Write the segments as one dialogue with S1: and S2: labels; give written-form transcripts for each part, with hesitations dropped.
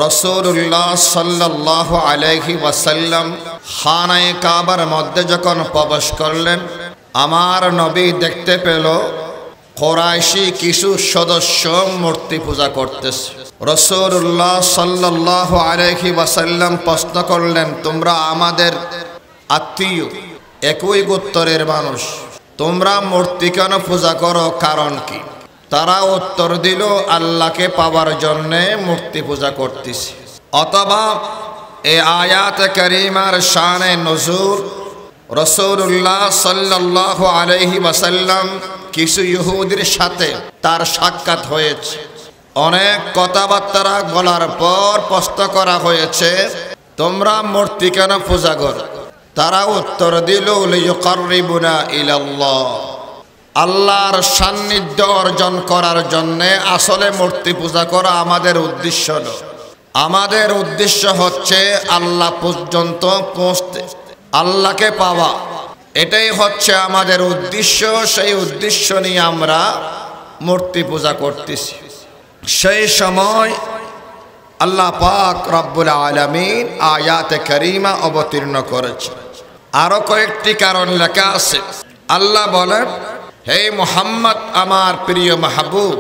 S1: রাসূলুল্লাহ সাল্লাল্লাহু আলাইহি ওয়াসাল্লাম খানায়ে কাবার মধ্যে যখন প্রবেশ করলেন, আমার নবী দেখতে পেল কুরাইশি কিছু সদস্য মূর্তি পূজা করতেছে। রাসূলুল্লাহ সাল্লাল্লাহু আলাইহি ওয়াসাল্লাম প্রশ্ন করলেন, তোমরা আমাদের আত্মীয়, একই গোত্রের মানুষ, তোমরা মূর্তি কেন পূজা করো, কারণ কি? তারা উত্তর দিল, আল্লাহকে পাওয়ার জন্যে মূর্তি পূজা করতেছি। অথবা এই আয়াত কারিমার শানে নজুল, রাসূলুল্লাহ সাল্লাল্লাহু আলাইহি ওয়াসাল্লাম কিছু ইহুদির সাথে তার সাক্ষাৎ হয়েছে। অনেক কথাবার্তা বলার পর প্রশ্ন করা হয়েছে, তোমরা মূর্তি কেন পূজা করো? তারা উত্তর দিল, লিয়ুকাররিবুনা ইলাল্লাহ, আল্লাহর সান্নিধ্য অর্জন করার জন্যে আসলে মূর্তি পূজা করা আমাদের উদ্দেশ্য নয়। আমাদের উদ্দেশ্য হচ্ছে আল্লাহ পর্যন্ত পৌঁছতে, আল্লাহকে পাওয়া, এটাই হচ্ছে আমাদের উদ্দেশ্য। সেই উদ্দেশ্য নিয়ে আমরা মূর্তি পূজা করতেছি। সেই সময় আল্লাহ পাক রব্বুল আলামিন আয়াতে কারিমা অবতীর্ণ করেছে। আরো কয়েকটি কারণ লেখা আছে। আল্লাহ বলেন, হে মুহাম্মদ, আমার প্রিয় মাহবুব,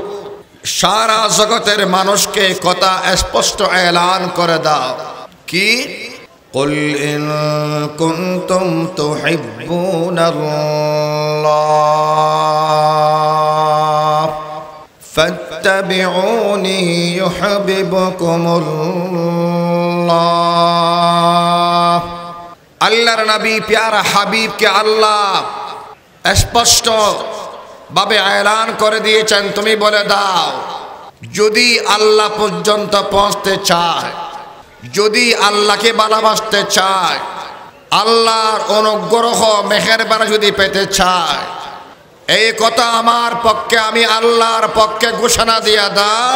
S1: সারা জগতের মানুষকে কথা স্পষ্ট এলান করে দাও, কি? কুল ইন কুনতুম তুহিব্বুনাল্লাহ ফাত্তাবিউনি ইউহিব্বুকুমুল্লাহ। আল্লাহর নবী প্যারা হাবিবকে আল্লাহ স্পষ্ট ভাবে এলান করে দিয়েছেন, তুমি বলে দাও, যদি আল্লাহ পর্যন্ত পৌঁছতে চায়, যদি আল্লাহকে ভালোবাসতে চায়, আল্লাহর অনুগ্রহ মেহেরবানি যদি পেতে চায়, এই কথা আমার পক্ষে, আমি আল্লাহর পক্ষে ঘোষণা দিয়ে দাও,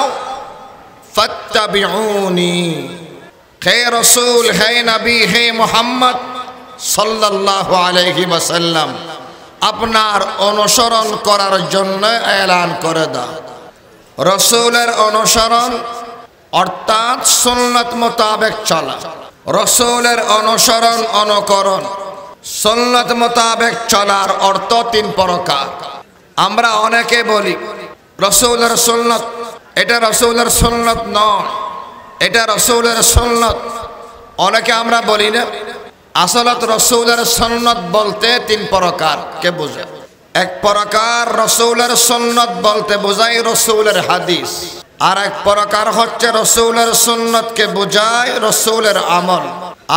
S1: ফাত্তাবিউনি, হে রাসূল, হে নবী, হে মুহাম্মদ সাল্লাল্লাহু আলাইহি ওয়াসাল্লাম, আপনার অনুসরণ করার জন্য এলান করে দাও। রাসূলের অনুসরণ অর্থাৎ সুন্নাত মোতাবেক চলা। রাসূলের অনুসরণ, অনুকরণ, সুন্নাত মোতাবেক চলার অর্থ তিন প্রকার। আমরা অনেকে বলি রাসূলের সুন্নাত, এটা রাসূলের সুন্নাত নয়, এটা রাসূলের সুন্নাত। অনেকে আমরা বলি না। আসলত রাসূলের সুন্নাত বলতে তিন প্রকার কে বোঝায়। এক প্রকার রাসূলের সুন্নাত বলতে বোঝায় রাসূলের হাদিস, আর এক প্রকার হচ্ছে রাসূলের সুন্নাতকে বোঝায় রাসূলের আমল,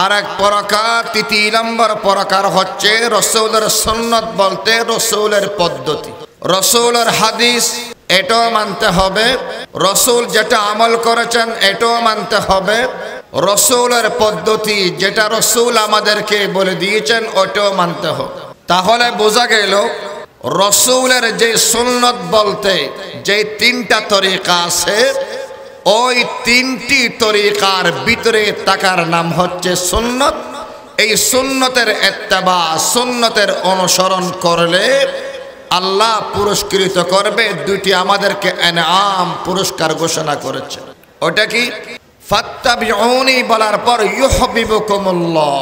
S1: আর এক প্রকার, তৃতীয় নম্বর প্রকার হচ্ছে রাসূলের সুন্নাত বলতে রাসূলের পদ্ধতি। রাসূলের হাদিস এটাও মানতে হবে, রাসূল যেটা আমল করেছেন এটাও মানতে হবে, রাসূলের পদ্ধতি যেটা রাসূল আমাদেরকে বলে দিয়েছেন ওটাও মানতে হবে। তাহলে বোঝা গেল রাসূলের যে সুন্নাত বলতে যে তিনটা তরিকা আছে, ওই তিনটি তরিকার ভিতরে থাকার নাম হচ্ছে সুন্নাত। এই সুন্নতের ইত্তেবা, সুন্নতের অনুসরণ করলে আল্লাহ পুরস্কৃত করবে। দুটি আমাদেরকে ইনাম, পুরস্কার ঘোষণা করেছে। ওটা কি? ফাত্তাবিউনি বলার পর ইউহিব্বুকুমুল্লাহ,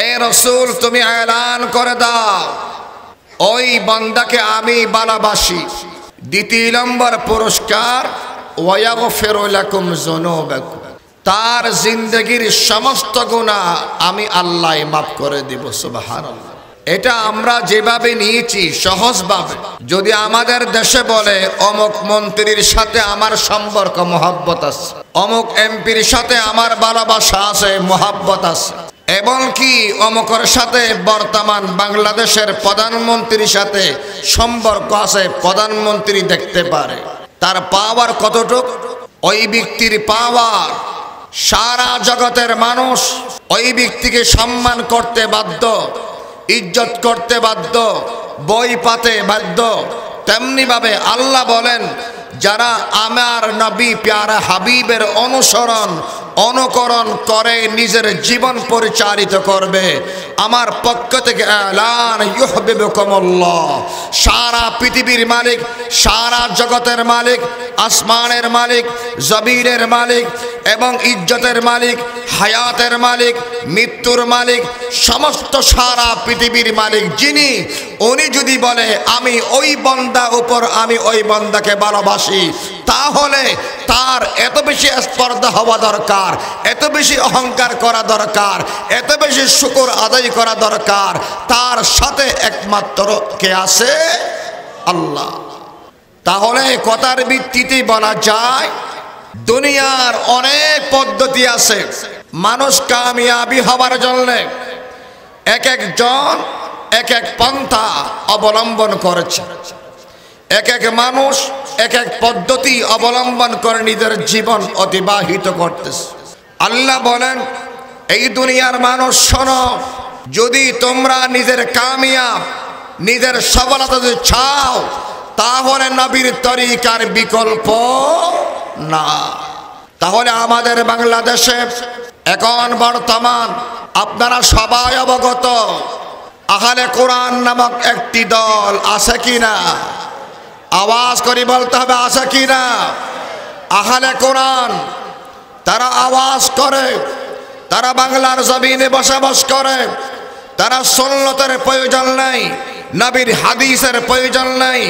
S1: এ রাসূল তুমি এলান করে দাও, ওই বান্দাকে আমি ভালোবাসি। দ্বিতীয় নম্বর পুরস্কার, ওয়াগফিরু লাকুম যুনুবাকুম, তার জিন্দেগির সমস্ত গুনাহ আমি আল্লাহ মাফ করে দিব। সুবহানাল্লাহ। এটা আমরা যেভাবে নিয়েছি সহজভাবে, যদি আমাদের দেশে বলে অমুক মন্ত্রীর সাথে আমার সম্পর্ক মহব্বত আছে, অমুক এমপির সাথে আমার ভালোবাসা আছে, মহব্বত আছে, এমনকি অমুকের সাথে বর্তমান বাংলাদেশের প্রধানমন্ত্রীর সাথে সম্পর্ক আছে, প্রধানমন্ত্রী দেখতে পারে, তার পাওয়ার কতটুক? ওই ব্যক্তির পাওয়ার সারা জগতের মানুষ ওই ব্যক্তিকে সম্মান করতে বাধ্য, ইজ্জত করতে বাধ্য, বই পাতে বাধ্য। তেমনি ভাবে আল্লাহ বলেন, যারা আমার নবী প্যারা হাবিবের অনুসরণ অনুকরণ করে নিজের জীবন পরিচালিত করবে, আমার পক্ষ থেকে এলান ইউহিব্বুকুমুল্লাহ। সারা পৃথিবীর মালিক, সারা জগতের মালিক, আসমানের মালিক, জমিনের মালিক এবং ইজ্জতের মালিক, হায়াতের মালিক, মৃত্যুর মালিক, সমস্ত সারা পৃথিবীর মালিক যিনি, উনি যদি বলে আমি ওই বান্দা উপর আমি ওই বান্দাকে ভালোবাসি, তাহলে তার এত বেশি স্পর্ধা হওয়া দরকার, এত বেশি অহংকার করা দরকার, এত বেশি শুকর আদায় করা দরকার, তার সাথে একমাত্র কে আছে? আল্লাহ। তাহলে কথার ভিত্তিতে বলা যায় দুনিয়ার অনেক পদ্ধতি আছে মানুষ কামিয়াবি হবার জন্য। এক একজন এক এক পন্থা অবলম্বন করেছে, এক এক মানুষ এক এক পদ্ধতি অবলম্বন করে নিজের জীবন অতিবাহিত করতেছে। আল্লাহ বলেন, এই দুনিয়ার মানুষ শোনো, যদি তোমরা নিজের কামিয়াব নিজের সফলতা যদি চাও, তাহলে নবীর তরিকার বিকল্প না। তাহলে আমাদের বাংলাদেশে এখন বর্তমান আপনারা সবাই অবগত, আহলে কোরআন নামক একটি দল আছে কিনা? আওয়াজ করে বলতে হবে, আছে কিনা? আহলে কোরআন তারা আওয়াজ করে, তারা বাংলার জমিনে বসবাস করে, তারা সুন্নতের প্রয়োজন নাই, নবীর হাদিসের প্রয়োজন নাই,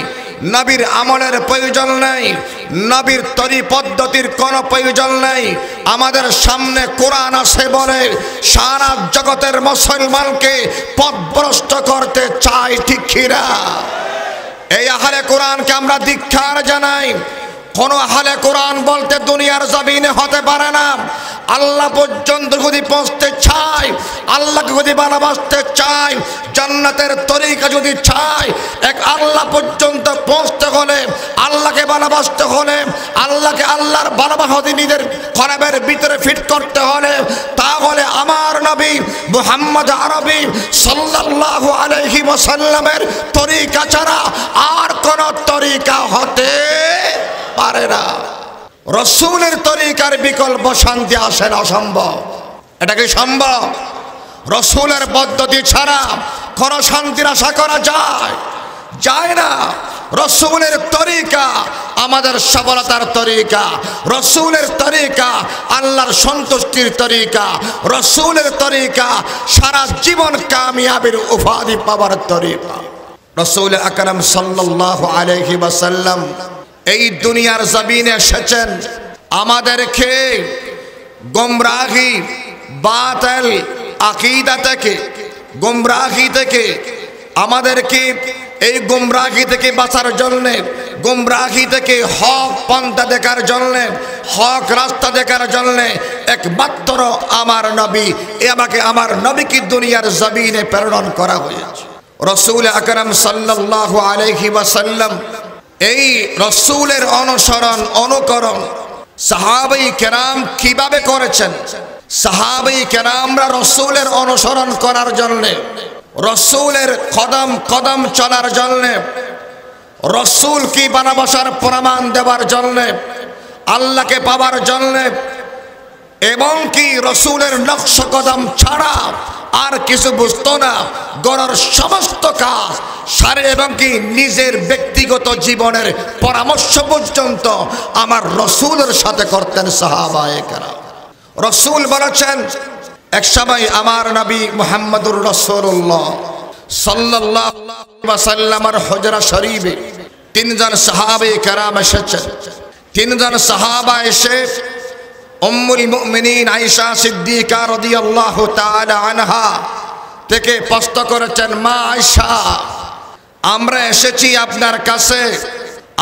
S1: নবীর আমলের প্রয়োজন নাই, নবীর তরি পদ্ধতির কোনো প্রয়োজন নাই। আমাদের সামনে কোরআন আছে বলে সারা জগতের মুসলমানকে পথভ্রষ্ট করতে চায়, ঠিক কিনা? এই আহলে কোরআনকে আমরা ধিক্কার জানাই। কোন আহলে কোরআন বলতে দুনিয়ার জমিনে হতে পারে না। আল্লাহ পর্যন্ত যদি পৌঁছতে চায়, আল্লাহকে যদি ভালোবাসতে চায়, জান্নাতের তরিকা যদি চায়, এক আল্লাহ পর্যন্ত পৌঁছতে হলে, আল্লাহকে ভালোবাসতে হলে, আল্লাহকে আল্লাহর ভালোবাসা নিজের কলবের ভিতরে ফিট করতে হলে, তাহলে আমার নবী মুহাম্মদ আরবি সাল্লাল্লাহু আলাইহি ওয়াসাল্লামের তরিকা ছাড়া আর কোন তরিকা হতে পারে না। রসুলের তরিকার বিকল্প শান্তি আসে না, অসম্ভব। এটা কি সম্ভব? রসুলের পদ্ধতি ছাড়া কোন শান্তির আশা করা যায় না। রসুলের তরিকা আমাদের সফলতার তরিকা, রসুলের তরিকা আল্লাহর সন্তুষ্টির তরিকা, রসুলের তরিকা সারা জীবন কামিয়াবির উপাধি পাওয়ার তরিকা। রসুল আকরাম সাল্লাল্লাহু আলাইহি ওয়াসাল্লাম এই দুনিয়ার জমিনে এসেছেন আমাদেরকে গোমরাহি বাতিল আকীদা থেকে, গোমরাহি থেকে আমাদেরকে এই গোমরাহি থেকে বাঁচার জন্য, গোমরাহি থেকে হক পন্থা দেখার জন্য, হক রাস্তা দেখার জন্য একমাত্র আমার নবী, আমাকে আমার নবীকে দুনিয়ার জমিনে প্রেরণ করা হয়েছে। রসুল আকরাম সাল্লাল্লাহু আলাইহি ওয়াসাল্লাম এই রসুলের অনুসরণ অনুকরণ সাহাবায়ে কেরাম কিভাবে করেছেন? সাহাবায়ে কেরামরা রসুলের অনুসরণ করার জন্য, রসুলের কদম কদম চলার জন্য, রসুল কি ভালোবাসার প্রমাণ দেওয়ার জন্য, আল্লাহকে পাওয়ার জন্য, এবং কি রসুলের নকশ কদম ছাড়া আর কিছু বুঝতো না। গড়ার সমস্ত কাজ সারে এবং কি নিজের ব্যক্তিগত জীবনের পরামর্শ পর্যন্ত আমার রসুলের সাথে করতেন সাহাবায়ে কেরাম। রসুল বলেছেন, এক সময় আমার নবী মুহাম্মদুর রাসূলুল্লাহ সাল্লাল্লাহু আলাইহি ওয়াসাল্লামের হুজরা শরীফে তিনজন সাহাবায়ে কেরাম এসেছেন। তিনজন সাহাবা এসে উম্মুল মুমিনিন আয়েশা সিদ্দিকা রাদিয়াল্লাহু তাআলা আনহা থেকে প্রশ্ন করেছেন, মা আয়েশা, আমরা এসেছি আপনার কাছে,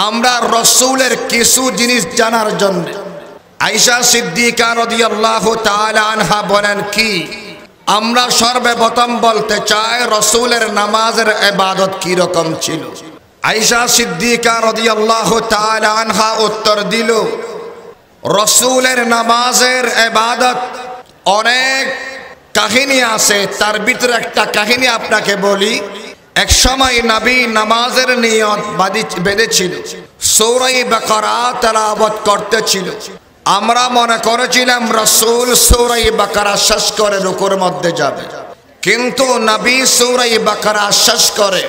S1: আমরা রসুলের কিছু জিনিস জানার জন্য। আয়েশা সিদ্দিকা রাদিয়াল্লাহু তাআলা আনহা বলেন, কি? আমরা সর্বপ্রথম বলতে চাই রসুলের নামাজের ইবাদত কি রকম ছিল। আয়েশা সিদ্দিকা রাদিয়াল্লাহু তাআলা আনহা উত্তর দিল, রসুলের নামাজের ইবাদত অনেক কাহিনী আছে, তার ভিতরে একটা কাহিনী আপনাকে বলি। এক সময় নবী নামাজের নিয়ত বেঁধেছিল, সূরা বাকারা তেলাওয়াত করতেছিল। আমরা মনে করেছিলাম রাসূল সূরা বাকারা শেষ করে রুকুর মধ্যে যাবে, কিন্তু নবী সূরা বাকারা শেষ করে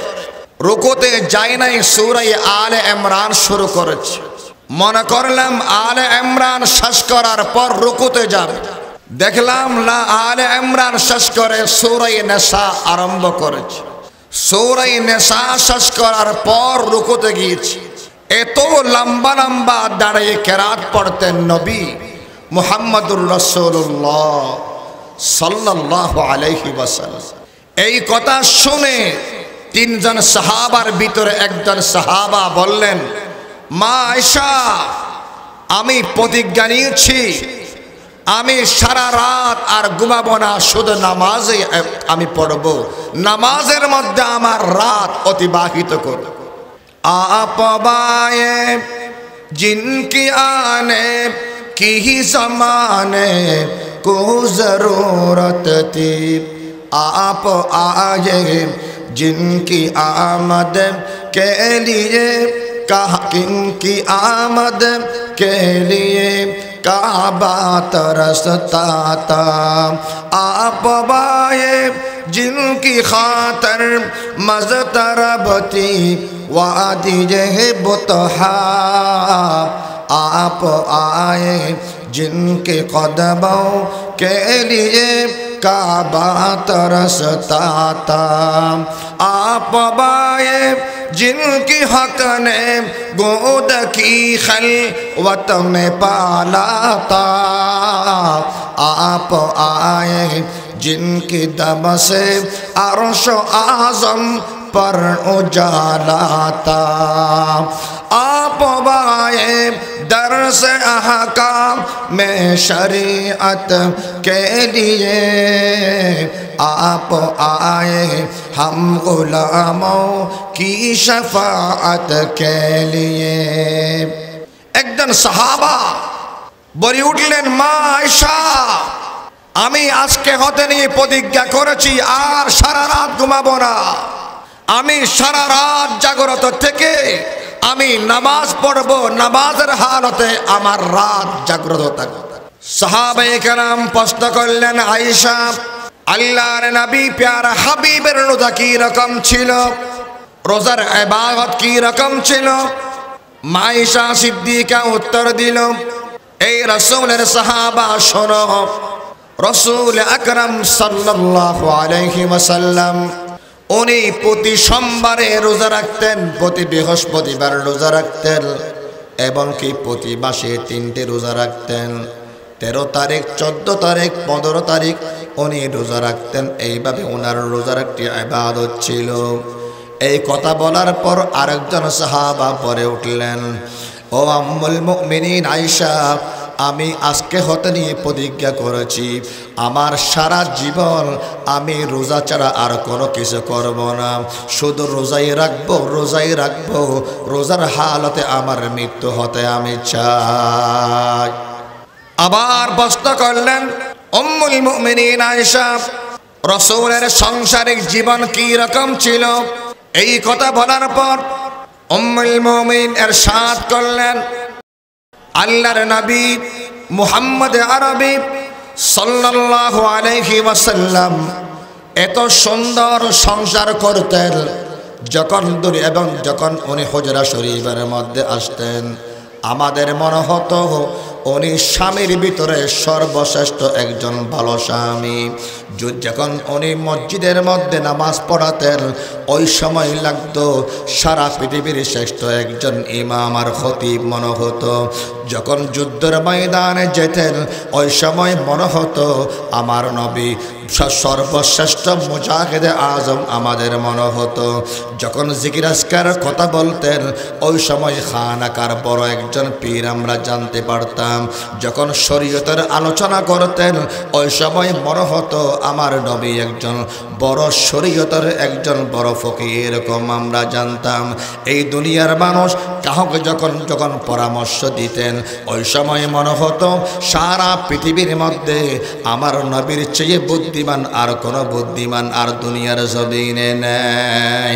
S1: রুকুতে যায় নাই, সূরা আলে ইমরান শুরু করেছে। মনে করলাম আলে ইমরান শেষ করার পর রুকুতে যাবে, দেখলাম না, আলে ইমরান শেষ করে সূরা নিসা আরম্ভ করেছে। সূরা নিসা শেষ করার পর রুকুতে গিয়েছে। এত লম্বা লম্বা দাঁড়িয়ে কেরাত পড়তেন নবী মুহাম্মদুর রাসূলুল্লাহ সাল্লাল্লাহু আলাইহি ওয়াসাল্লাম। এই কথা শুনে তিনজন সাহাবার ভিতরে একজন সাহাবা বললেন, মা আয়েশা, আমি প্রতিজ্ঞা নিয়েছি আমি সারা রাত আর ঘুমাবো না, শুধু নামাজে আমি পড়ব, নামাজের মধ্যে আমার রাত অতিবাহিত করব। आप बाए जिनकी आने की ही ज़माने को ज़रूरत थी, आप आए जिनकी आमद के लिए कहा, किनकी आमद के लिए काबा तरसता था। आप बाए जिनकी खातर मज़तरब थी वादी बुतहा, आप आए जिनके कदमों के लिए काबा तरसता था। आप आए जिनकी हक ने गोद की खलवत में पाला था। आप आए जिनकी दम से अर्श आज़म पर उजाला था। आप आए दर्स अहकाम में शरीयत के लिए, आप आए हम गुलामों की शफाअत के लिए। একজন সাহাবা বলে উঠলেন, মা আয়েশা, আমি আজকে হতে নিয়ে প্রতিজ্ঞা করেছি আর সারা রাত ঘুমাবো না, আমি সারা রাত জাগ্রত থেকে আমি নামাজ পড়ব, নামাজের হালতে আমার রাত জাগ্রত থাকবে। সাহাবায়ে কেরাম প্রশ্ন করলেন, আয়েশা, আল্লাহর নবী প্যারা হাবিবের রোজা কি রকম ছিল, রোজার ইবাদত কি রকম ছিল? মা আয়েশা সিদ্দিকা উত্তর দিল, এই রাসূলের সাহাবা শোনো, রাসূল আকরাম সাল্লাল্লাহু আলাইহি ওয়াসাল্লাম উনি প্রতি সোমবারে রোজা রাখতেন, প্রতি বৃহস্পতিবার রোজা রাখতেন, এবং কি প্রতি মাসে 3টে রোজা রাখতেন। 13 তারিখ, 14 তারিখ, 15 তারিখ উনি রোজা রাখতেন। এইভাবে ওনার রোজার একটি ইবাদত ছিল। এই কথা বলার পর আরেকজন সাহাবা পরে উঠলেন, ও আম্মুল মুমিনিন আয়েশা, আমি আজকে হতে নিয়ে প্রতিজ্ঞা করেছি আমার সারা জীবন আমি রোজা ছাড়া আর কোনো কিছু করব না, শুধু রোজাই রাখবো, রোজাই রাখবো, রোজার হালতে আমার মৃত্যু হতে আমি চাই। আবার প্রশ্ন করলেন, উম্মুল মুমিনিন আয়েশা, রাসূলের সাংসারিক জীবন কি রকম ছিল? এই কথা বলার পর উম্মুল মুমিন ইরশাদ করলেন, আল্লাহর নবী মুহাম্মদ আরবি সাল্লাল্লাহু আলাইহি ওয়াসাল্লাম এত সুন্দর সংসার করতেন, যখন দূরে এবং যখন উনি হুজরা শরীফের মধ্যে আসতেন আমাদের মনে হতো উনি স্বামীর ভিতরে সর্বশ্রেষ্ঠ একজন ভালো স্বামী। যখন উনি মসজিদের মধ্যে নামাজ পড়াতেন ওই সময় লাগতো সারা পৃথিবীর শ্রেষ্ঠ একজন ইমাম আর খতিব মনে হতো। যখন যুদ্ধের ময়দানে যেতেন ওই সময় মনে হতো আমার নবী সর্বশ্রেষ্ঠ মুজাহিদে আজম আমাদের মনে হতো। যখন জিকির আজকার কথা বলতেন ওই সময় খানাকার বড় একজন পীর আমরা জানতে পারতাম। যখন শরীয়তের আলোচনা করতেন ওই সময় মনে হতো আমার নবী একজন বড় শরীয়তের একজন বড় ফকিহ, এরকম আমরা জানতাম। এই দুনিয়ার মানুষ কাউকে যখন যখন পরামর্শ দিতেন দিতেন ওই সময় মনে হতো সারা পৃথিবীর মধ্যে আমার নবীর চেয়ে বুদ্ধিমান আর কোনো বুদ্ধিমান আর দুনিয়ার জমিনে নেই।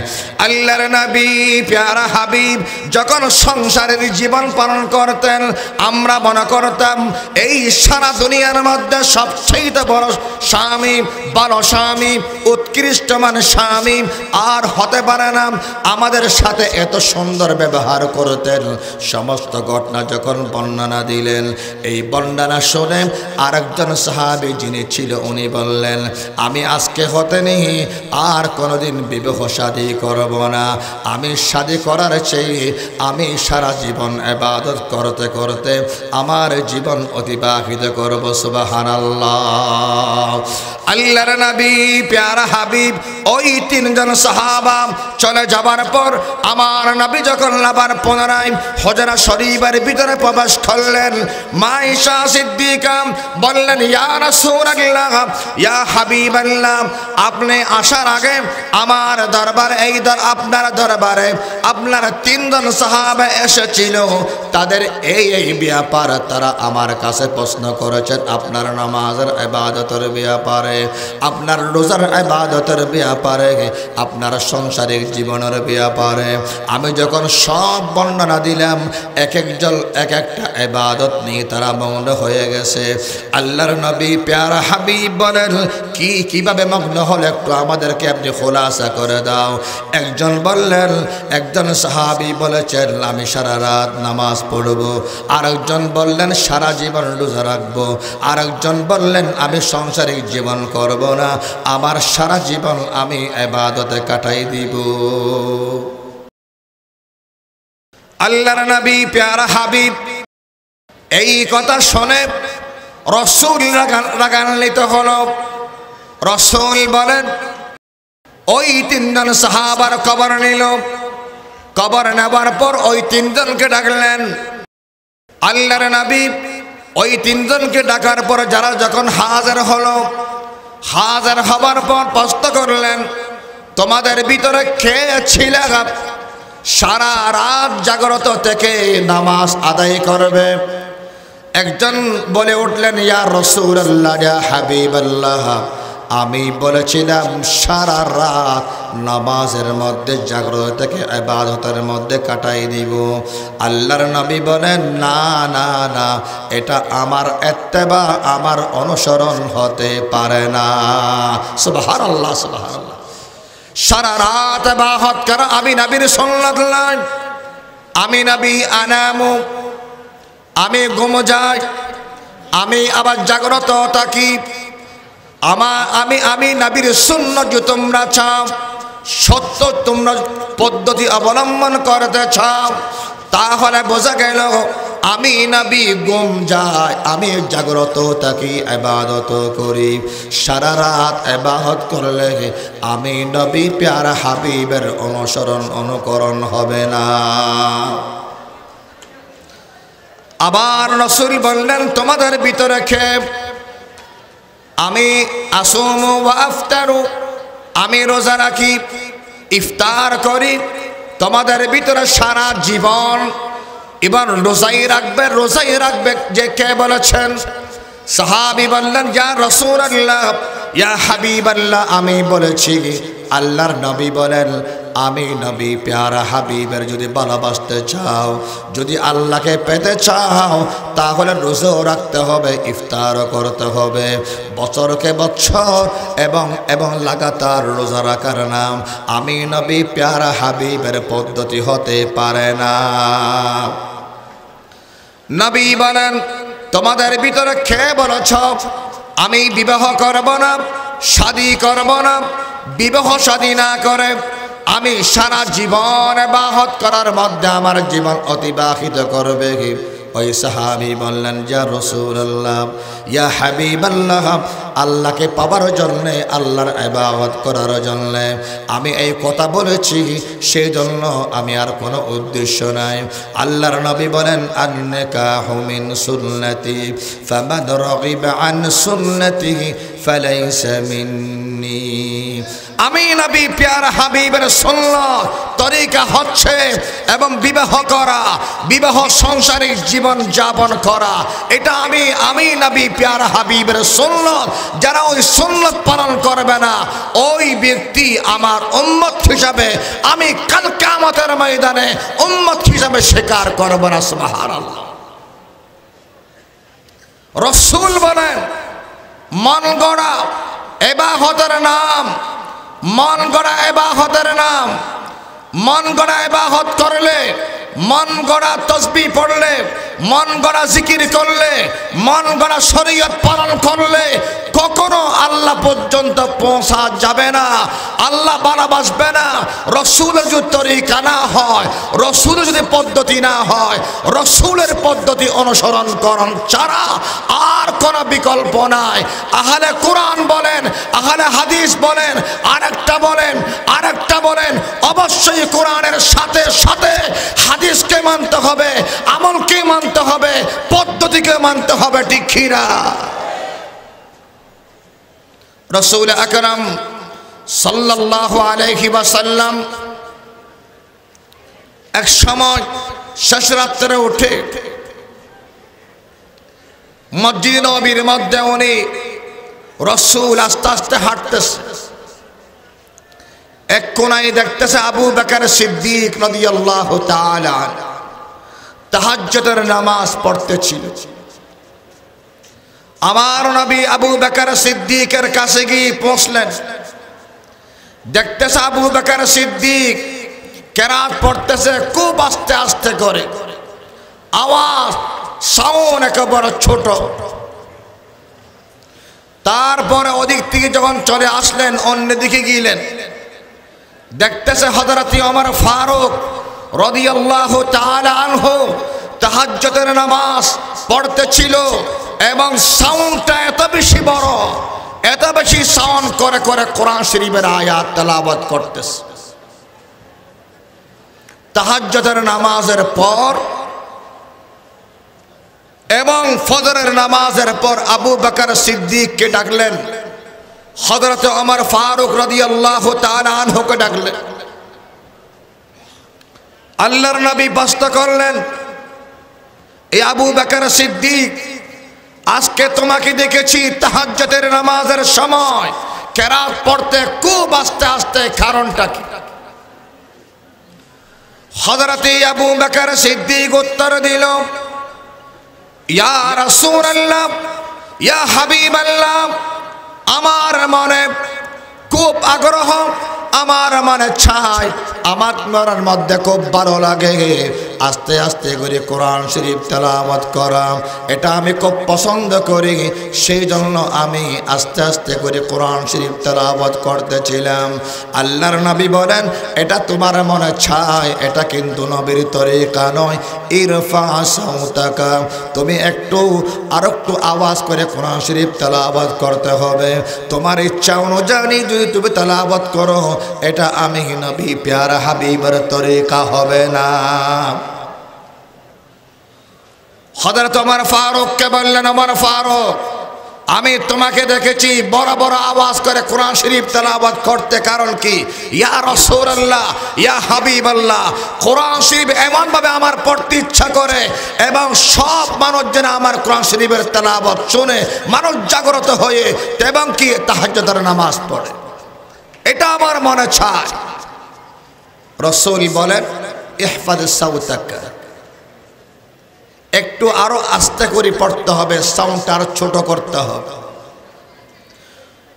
S1: আল্লাহর নবী প্যারা হাবিব যখন সংসারের জীবন পালন করতেন আমরা মনে করতাম এই সারা দুনিয়ার মধ্যে সবচেয়ে বড় স্বামী, ভালো স্বামী, উৎকৃষ্টমান স্বামী আর হতে পারে না। আমাদের সাথে এত সুন্দর ব্যবহার করতেন। সমস্ত ঘটনা যখন বর্ণনা দিলেন, এই বর্ণনা শুনে আরেকজন সাহাবী যিনি ছিল উনি বললেন, আমি আজকে হতে নেই আর কোনোদিন বিবাহ শাদী করব না। আমি শাদী করার চেয়ে আমি সারা জীবন ইবাদত করতে করতে আমার জীবন অতিবাহিত করব। সুবহানাল্লাহ। আল্লাহর নবী প্যারা হাবিব ওই তিনজন সাহাবা চলে যাবার পর আমার নবী যখন আবার পুনরায় হুজরা শরীফের ভিতরে প্রবেশ করলেন, মা আয়েশা সিদ্দিকা বললেন, ইয়া রাসূলুল্লাহ, ইয়া হাবিবাল্লাহ, আপনি আসার আগে আমার দরবারে আপনার দরবারে আপনার তিনজন সাহাবা এসেছিল। তাদের এই ব্যাপার তারা আমার কাছে প্রশ্ন করেছেন, আপনার নামাজের ইবাদতের ব্যাপারে, আপনার রোজার ইবাদতের ব্যাপারে, আপনার সাংসারিক জীবনের ব্যাপারে। আমি যখন সব বর্ণনা দিলাম, এক একজন এক একটা ইবাদত নিয়ে তারা মগ্ন হয়ে গেছে। আল্লাহর নবী প্যারা হাবিব বলেন, কিভাবে মগ্ন হল একটু আমাদেরকে আপনি খোলাসা করে দাও। একজন বললেন, একজন সাহাবী বলেছেন আমি সারা রাত নামাজ পড়ব। আরেকজন বললেন সারা জীবন রোজা রাখবো। আরেকজন বললেন আমি সাংসারিক জীবন করব না, আমার সারা জীবন আমি ইবাদতে কাটাই দিব। আল্লাহর নবী প্যারা হাবিব এই কথা শুনে রাসূল রাগান্বিত হলো। রাসূল বলেন, ওই তিনজন সাহাবার কবর নিল। কবর নেবার পর ওই তিনজনকে ডাকলেন। আল্লাহর নবী ওই তিনজনকে ডাকার পর যারা যখন হাজির হলো, হাজির হবার পর প্রশ্ন করলেন, তোমাদের ভিতরে কে ছিল সারা রাত জাগ্রত থেকে নামাজ আদায় করবে? একজন বলে উঠলেন, ইয়া রাসূলুল্লাহ, ইয়া হাবিবাল্লাহ, আমি বলেছিলাম সারা রাত নামাজের মধ্যে জাগ্রত থেকে ইবাদতের মধ্যে কাটাই দিব। আল্লাহর নবী বলেন, না না না, এটা আমার ইত্তেবা, আমার অনুসরণ হতে পারে না। সুবহানাল্লাহ, সুবহানাল্লাহ। সারা রাত ইবাদত করা আমি নবীর সুন্নাত নয়। আমি নবী আনামু, আমি ঘুম যাই, আমি আবার জাগ্রত থাকি। আমি নবীর সুন্নাত তোমরা চাও, সত্য তোমরা পদ্ধতি অবলম্বন করতে চাও, তাহলে বোঝা গেল আমি নবী ঘুম যাই, আমি জাগ্রত থাকি, ইবাদত করি। সারা রাত ইবাদত করলে আমি নবী প্যারা হাবিবের অনুকরণ হবে না। আবার রাসূল বললেন, তোমাদের ভিতরে কে? আমি আসুমু ওয়া আফতারু, আমি রোজা রাখি, ইফতার করি। তোমাদের ভিতরে সারা জীবন এবার রোজাই রাখবে যে কে বলেছেন? সাহাবী বললেন, ইয়া রাসূলুল্লাহ, ইয়া হাবিবাল্লাহ, আমি বলেছি। আল্লাহর নবী বলেন, আমি নবী প্যারা হাবিবের যদি ভালোবাসতে চাও, যদি আল্লাহকে পেতে চাও, তাহলে রোজাও রাখতে হবে, ইফতারও করতে হবে। বছরকে বছর এবং লাগাতার রোজা রাখার নাম আমি নবী প্যারা হাবিবের পদ্ধতি হতে পারে না। নবী বলেন, তোমাদের ভিতরে কে বলেছ আমি বিবাহ করব না, শাদী করব না? বিবাহ শাদী না করে আমি সারা জীবন ইবাদত করার মধ্যে আমার জীবন অতিবাহিত করবে। ওই সাহাবী বললেন, ইয়া রাসূলুল্লাহ, ইয়া হাবিবাল্লাহ, আল্লাহকে পাবার জন্যে, আল্লাহর ইবাদত করার জন্যে আমি এই কথা বলেছি, সেই জন্য আমি আর কোনো উদ্দেশ্য নাই। আল্লাহর নবী বলেন, আন-নিকাহু মিন সুন্নতি ফামান রাগিবা আন সুন্নতি ফালাইসা মিন্নি। আমি নবী প্যারা হাবিবের সুন্নাত তরিকা হচ্ছে এবং বিবাহ করা, বিবাহ সাংসারিক জীবন যাপন করা, এটা আমি নবী প্যারা হাবিবের সুন্নাত। যারা ওই সুন্নাত পালন করবে না ওই ব্যক্তি আমার উম্মত হিসাবে আমি কাল কিয়ামতের ময়দানে উম্মত হিসাবে স্বীকার করব না। সুবহানাল্লাহ। রাসূল বলেন মন গড়া ইবাদতের নাম, মন গড়া ইবাদতের নাম। মন গড়া ইবাদত করলে, মন গড়া তাসবিহ পড়লে, মন গড়া জিকির করলে, মন গড়া শরীয়ত পালন করলে কখনো আল্লাহ পর্যন্ত পৌঁছা যাবে না, আল্লাহ ভালোবাসবে না। রসুলের যদি তরিকা না হয়, রসুলের যদি পদ্ধতি না হয়, রসুলের পদ্ধতি অনুসরণ করণ ছাড়া আর কোনো বিকল্প নাই। আহলে কোরআন বলেন, আহলে হাদিস বলেন, আরেকটা বলেন, অবশ্যই কোরআনের সাথে সাথে হাদিসকে মানতে হবে, আমলকে মানতে হবে, পদ্ধতিকে মানতে হবে, ঠিক কি না? রাসূল আকরাম সাল্লাল্লাহু আলাইহি ওয়াসাল্লাম এক সময় শেষ রাত্রে উঠে মসজিদ নববীর মধ্যে উনি রাসূল আস্তে আস্তে হাঁটতেছে। এক কোনায় দেখতেছে আবু বকর সিদ্দিক রাদিয়াল্লাহু তাআলা তাহাজ্জুদের নামাজ পড়তেছিল। আমার নবী আবু বকর সিদ্দিকের কাছে গিয়ে পৌঁছলেন। দেখতেছে আবু বকর সিদ্দিক কেরাত পড়তেছে খুব আস্তে আস্তে করে, আওয়াজ সাউন্ড একেবারে ছোট। তারপরে ওদিক থেকে যখন চলে আসলেন অন্যদিকে গেলেন, দেখতেছে হযরত ওমর ফারুক রাদিয়াল্লাহু তাআলা আনহু তাহাজ্জুদের নামাজ পড়তেছিল এবং সাউন্ডটা এত বেশি বড়, এত বেশি সাউন্ড করে করে কোরআন শরীফের আয়াত তেলাওয়াত করতেছে। তাহাজ্জুদের নামাজের পর এবং ফজরের নামাজের পর আবু বকর সিদ্দিককে ডাকলেন, হযরত ওমর ফারুক রাদিয়াল্লাহু তাআলা আনহুকে ডাকলেন। আল্লাহর নবী বাস্ত করলেন, এই আবু বকর সিদ্দিক, আজকে তোমাকে দেখেছি তাহাজ্জুদের নামাজের সময় কেরাত পড়তে খুব আস্তে আস্তে, কারণটা কি? হযরত আবু বকর সিদ্দিক উত্তর দিল, ইয়া রাসূলুল্লাহ, ইয়া হাবিবাল্লাহ, আমার মনে খুব আগ্রহ, আমার মনে চায়, আমার মনের মধ্যে খুব ভালো লাগে আস্তে আস্তে করে কোরআন শরীফ তেলাওয়াত করা, এটা আমি খুব পছন্দ করি, সেই জন্য আমি আস্তে আস্তে করে কোরআন শরীফ তেলাওয়াত করতেছিলাম। আল্লাহর নবী বলেন, এটা তোমার মনে চায়, এটা কিন্তু নবীর তরিকা নয়। ইরফা সাউতাকা, তুমি আর একটু আওয়াজ করে কোরআন শরীফ তেলাওয়াত করতে হবে। তোমার ইচ্ছা অনুযায়ী যদি তুমি তেলাওয়াত করো, এটা আমি নবী প্যারা হাবিবের তরিকা হবে না। হযরত ওমর ফারুককে বললেন, ওমর ফারুক, আমি তোমাকে দেখেছি বড় বড় আওয়াজ করে কোরআন শরীফ তেলাওয়াত করতে, কারণ কি? ইয়া রাসূলুল্লাহ, ইয়া হাবিবাল্লাহ, কোরআন শরীফ এমন ভাবে আমার পড়তে ইচ্ছা করে এবং সব মানুষ যেন আমার কোরআন শরীফের তেলাওয়াত শুনে মানুষ জাগ্রত হয়ে এবং কি তাহাজ্জুদের নামাজ পড়ে, এটা আমার মনে চায়। রাসূল বলেন, ইহফাজ সাউতাকা, একটু আরো আস্তে করে পড়তে হবে, সাউন্ডটা আরো ছোট করতে হবে।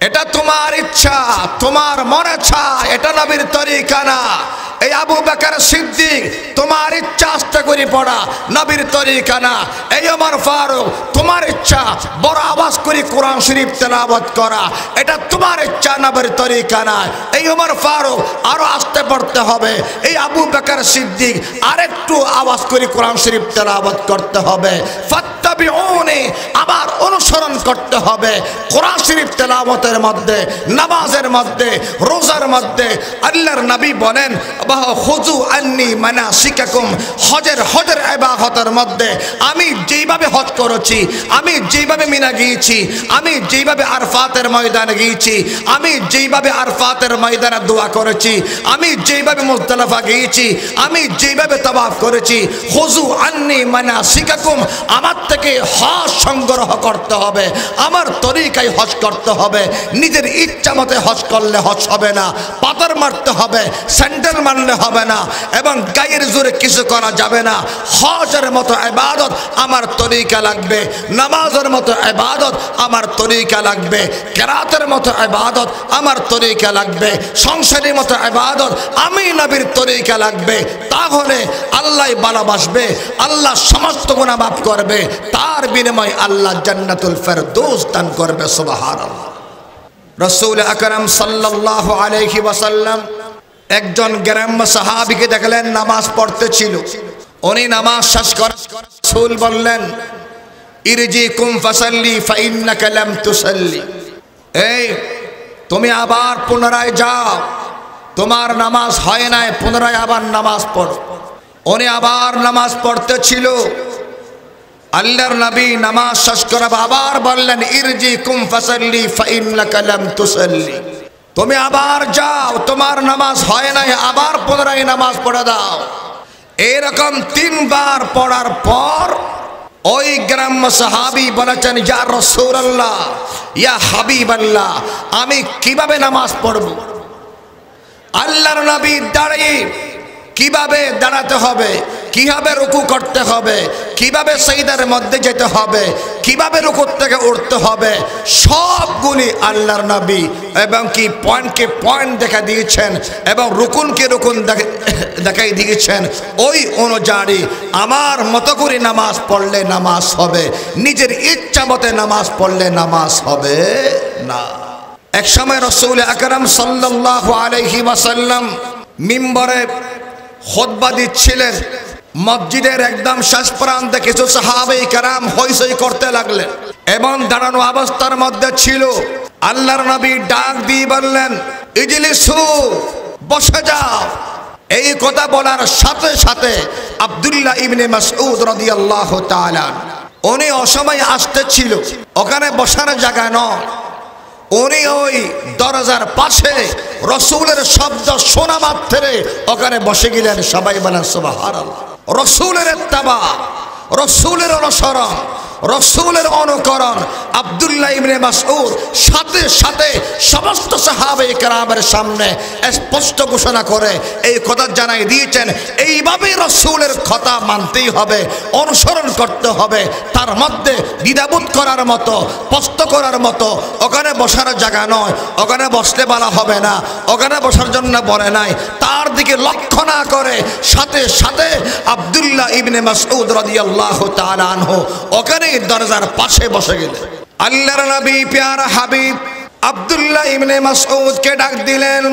S1: এটা তোমার ইচ্ছা, তোমার মনে চায়, এটা নবীর তরিকা না। এই আবু বকর সিদ্দিক, তোমার ইচ্ছা আস্তে করে পড়া, নবীর তরিকা না। এই ওমর ফারুক, তোমার ইচ্ছা বড় আওয়াজ করে কোরআন শরীফ তেলাওয়াত করা, এটা তোমার ইচ্ছা, নবীর তরিকা না। এই ওমর ফারুক, আরো আস্তে পড়তে হবে। এই আবু বকর সিদ্দিক, আরেকটু আওয়াজ করে কোরআন শরীফ তেলাওয়াত করতে হবে। ফাত্তাবিউনি, আমার অনুসরণ করতে হবে। কোরআন শরীফ তেলাওয়াতের মধ্যে, নামাজের মধ্যে, রোজার মধ্যে আল্লাহর নবী বলেন খুযু আন্নী মানাসিকাকুম, হজের ইবাদতের মধ্যে আমি যেইভাবে হজ করেছি, আমি যেইভাবে মিনা গিয়েছি, আমি যেইভাবে আরফাতের ময়দানে গিয়েছি, আমি যেইভাবে আরফাতের ময়দানে দোয়া করেছি, আমি যেইভাবে মুজদালিফা গিয়েছি, আমি যেইভাবে তাওয়াফ করেছি, খুযু আন্নী মানাসিকাকুম, আমার থেকে হজ সংগ্রহ করতে হবে, আমার তরিকায় হজ করতে হবে। নিজের ইচ্ছা মতে হজ করলে হজ হবে না, পাথর মারতে হবে, স্যান্ডেল মারলে হবে না, এবং গায়ের জোরে কিছু করা যাবে না। হজের মতো ইবাদত আমার তরিকা লাগবে, নামাজের মতো ইবাদত আমার তরিকা লাগবে, কেরাতের মতো ইবাদত আমার তরিকা লাগবে, সংসারের মতো ইবাদত আমি নবীর তরিকা লাগবে। তাহলে আল্লাহ ভালোবাসবে, আল্লাহ সমস্ত গুনাহ মাফ করবে, তার বিনিময়ে আল্লাহ জান্নাতুল ফেরদৌস দান করবে। সুবহানাল্লাহ। রাসূল আকরাম সাল্লাল্লাহু আলাইহি ওয়াসাল্লাম একজন গ্রাম্য সাহাবীকে দেখলেন নামাজ পড়তেছিল। উনি নামাজ শেষ করে রাসূল বললেন ইরজি কুম ফাসাল্লি ফাইন্নাকা লাম তুসাল্লি, এই তুমি আবার পুনরায় যাও, তোমার নামাজ হয় নাই, পুনরায় আবার নামাজ পড়ো। উনি আবার নামাজ পড়তেছিল। আল্লাহর নবী নামাজ শেষ করে আবার বললেন ইরজি কুম ফাসাল্লি ফাইন্নাকা লাম তুসাল্লি, তুমি আবার যাও, তোমার নামাজ হয় নাই, আবার পুনরায় নামাজ পড়ে দাও। এরকম 3 বার পড়ার পর ওই গ্রাম্য সাহাবী বলেছেন ইয়া রাসূলুল্লাহ, ইয়া হাবিবাল্লাহ, আমি কিভাবে নামাজ পড়ব? আল্লাহর নবী দাঁড়িয়ে কিভাবে দাঁড়াতে হবে, কিভাবে রুকু করতে হবে, কিভাবে সিজদার মধ্যে যেতে হবে, কিভাবে রুকু থেকে উঠতে হবে, সবগুলি আল্লাহর নবী এবং কি পয়েন্টকে পয়েন্ট দেখা দিয়েছেন এবং রুকুনকে রুকুন দেখাই দিয়েছেন। ওই অনুযায়ী আমার মতো করে নামাজ পড়লে নামাজ হবে, নিজের ইচ্ছা মতে নামাজ পড়লে নামাজ হবে না। এক সময় রাসূল আকরাম সাল্লাল্লাহু আলাইহি ওয়াসাল্লাম মিম্বরে খুতবা দিচ্ছিলেন। মসজিদের একদম শেষ প্রান্তে কিছু সাহাবায়ে কেরাম হইচই করতে লাগলেন এবং দাঁড়ানো অবস্থার মধ্যে ছিল। আল্লাহর নবী ডাক দিয়ে বললেন ইজলিসু, বসে যাও। এই কথা বলার সাথে সাথে আব্দুল্লাহ ইবনে মাসউদ রাদিয়াল্লাহু তাআলা উনি অসময়ে আসতেছিল, ওখানে বসার জায়গা নয়, উনি ওই দরজার পাশে রসুলের শব্দ শোনা মাত্রে ওখানে বসে গেলেন। সবাই বলেন সুবহানাল্লাহ। রসুলের ইত্তেবা, রসুলের অনুসরণ, রসুলের অনুকরণ। আব্দুল্লাহ ইবনে মাসউদ সাথে সাথে সমস্ত সাহাবায়ে কেরামের সামনে স্পষ্ট ঘোষণা করে এই কথা জানাই দিয়েছেন, এইভাবে রসুলের কথা মানতেই হবে, অনুসরণ করতে হবে। তার মধ্যে দ্বিধাবোধ করার মতো, প্রশ্ন করার মতো ওখানে বসার জায়গা নয়, ওখানে বসতে বলা হবে না, ওখানে বসার জন্য বলে নাই। তার দিকে লক্ষ্য না করে সাথে সাথে আব্দুল্লাহ ইবনে মাসউদ রাদিয়াল্লাহু তাআলা আনহু ওখানে দরজার পাশে বসে গেলেন। আল্লাহর নবী প্যারা হাবিব আব্দুল্লাহ ইবনে মাসউদকে ডাক দিলেন,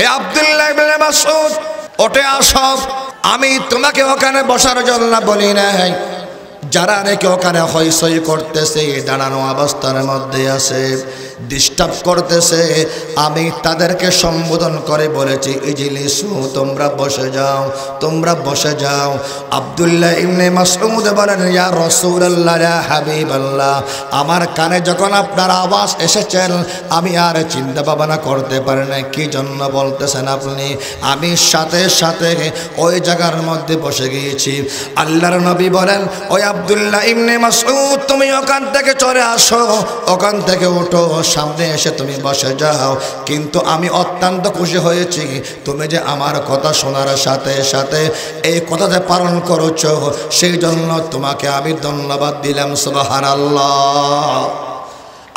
S1: এই আব্দুল্লাহ ইবনে মাসউদ, ওঠে আসো, আমি তোমাকে ওখানে বসার জন্য বলি নাই। যারা নাকি ওখানে হইচই করতেছে, দাঁড়ানো অবস্থার মধ্যে আছে, ডিস্টার্ব করতেছে, আমি তাদেরকে সম্বোধন করে বলেছি ইজলিসু, তোমরা বসে যাও, তোমরা বসে যাও। আব্দুল্লাহ ইবনে মাসউদ বলেন ইয়া রাসূলুল্লাহ, ইয়া হাবিবাল্লাহ, আমার কানে যখন আপনার আওয়াজ এসেছেন আমি আর চিন্তা ভাবনা করতে পারি না কি জন্য বলতেছেন আপনি। আমি সাথে সাথে ওই জায়গার মধ্যে বসে গিয়েছি। আল্লাহর নবী বলেন ওই আব্দুল্লাহ ইবনে মাসউদ, তুমি ওখান থেকে চলে আসো, ওখান থেকে উঠো, সামনে এসে তুমি বসে যাও। কিন্তু আমি অত্যন্ত খুশি হয়েছি তুমি যে আমার কথা শোনার সাথে সাথে এই কথাতে পালন করেছো, সেই জন্য তোমাকে আমি ধন্যবাদ দিলাম। সুবহানাল্লাহ।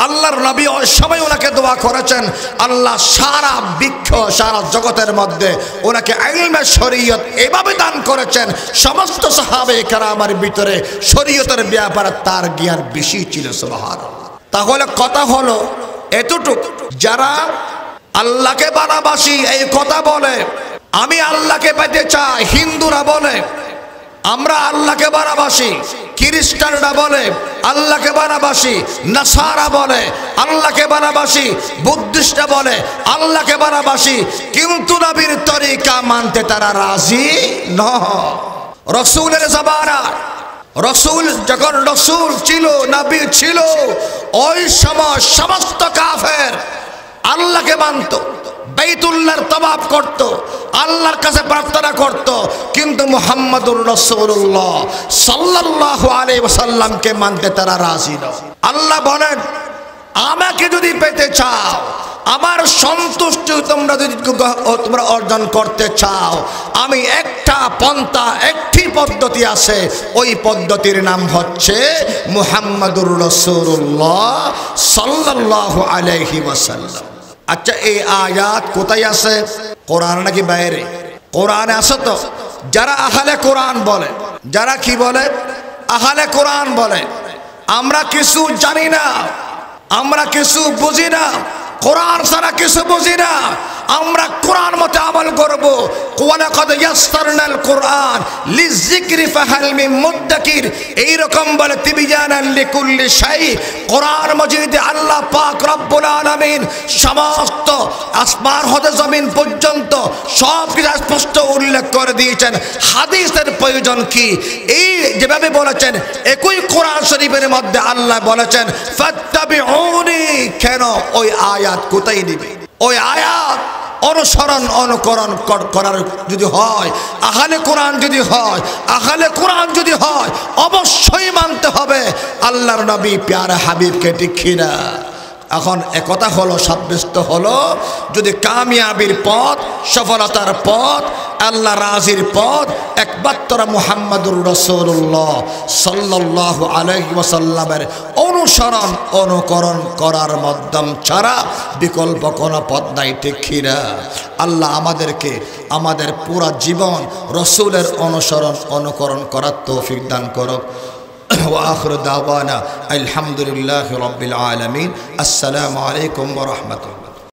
S1: আল্লাহর নবী ওই সময় ওনাকে দোয়া করেছেন, আল্লাহ সারা বৃক্ষ সারা জগতের মধ্যে ওনাকে ইলমে শরীয়ত এভাবে দান করেছেন, সমস্ত সাহাবায়ে কেরামের ভিতরে শরীয়তের ব্যাপারে তার জ্ঞান বেশি ছিল। সুবহানাল্লাহ। তাহলে কথা হলো এতটুকু, যারা আল্লাহকে ভালোবাসি এই কথা বলে আমি আল্লাহকে পেতে চাই, হিন্দুরা বলে আমরা আল্লাহকে ভালোবাসি, খ্রিস্টানরা বলে আল্লাহকে বানাবাসী, নাসারা বলে আল্লাহকে বানাবাসী, বুদ্ধিস্টরা বলে আল্লাহকে বানাবাসী, কিন্তু নবীর তরিকা মানতে তারা রাজি নয়। রসুলের জামানা, রসুল যখন রসুল ছিল, নবী ছিল, ওই সময় সমস্ত কাফের আল্লাহকে মানত, বাইতুল্লাহর তওয়াফ করত, আল্লাহর কাছে প্রার্থনা করত, কিন্তু মুহাম্মদুর রাসূলুল্লাহ সাল্লাল্লাহু আলাইহি ওয়াসাল্লামকে মানতে তারা রাজি নয়। আল্লাহ বলেন, আমাকে যদি পেতে চাও, আমার সন্তুষ্টি তোমরা যদি তোমরা অর্জন করতে চাও, আমি একটা পন্থা, একটি পদ্ধতি আছে, ওই পদ্ধতির নাম হচ্ছে মুহাম্মদুর রাসূলুল্লাহ সাল্লাল্লাহু আলাইহি ওয়াসাল্লাম। আচ্ছা, এই আয়াত কোথায় আছে? কোরআন নাকি বাইরে? কোরআনে আছে তো। যারা আহলে কোরআন বলে, যারা কি বলে? আহলে কোরআন বলে আমরা কিছু জানি না, আমরা কিছু বুঝি না, কোরআন ছাড়া কিছু বুঝি না, আমরা কোরআন মতে আমল করব। ওয়ালাকাদ ইয়াসসারনাল কোরআন লিযিকরি ফাহাল মিন মুদ্দাকির, এই রকম বলে তিবিয়ানান লিকুল্লি শাই। কোরআন মাজিদে আল্লাহ পাক রব্বুল আলামিন সমস্ত আসমান হতে জমিন পর্যন্ত সব কিছু স্পষ্ট উল্লেখ করে দিয়েছেন। হাদিসের প্রয়োজন কি? এই যেভাবে বলেছেন, একই কোরআন শরীফের মধ্যে আল্লাহ বলেছেন ফাত্তাবিউনি, কেন? ওই আয়াত কোথায় দিবে? ওই আয়াত অনুসরণ অনুকরণ করার যদি হয়, আহলে কোরআন যদি হয়, আহলে কোরআন যদি হয়, অবশ্যই মানতে হবে আল্লাহর নবী প্যারা হাবিবকে, ঠিক কিনা? এখন একথা হলো, সাব্যস্ত হলো, যদি কামিয়াবির পথ, সফলতার পথ, আল্লাহ রাজির পথ একমাত্র মুহাম্মদুর রাসূলুল্লাহ সাল্লাল্লাহু আলাইহি ওয়াসাল্লামের অনুসরণ অনুকরণ করার মাধ্যম ছাড়া বিকল্প কোনো পথ নাই, ঠিক কিনা? আল্লাহ আমাদেরকে আমাদের পুরা জীবন রসুলের অনুসরণ অনুকরণ করার তৌফিক দান করুক। وآخر دعوانا الحمد لله رب العالمين. السلام عليكم ورحمة الله.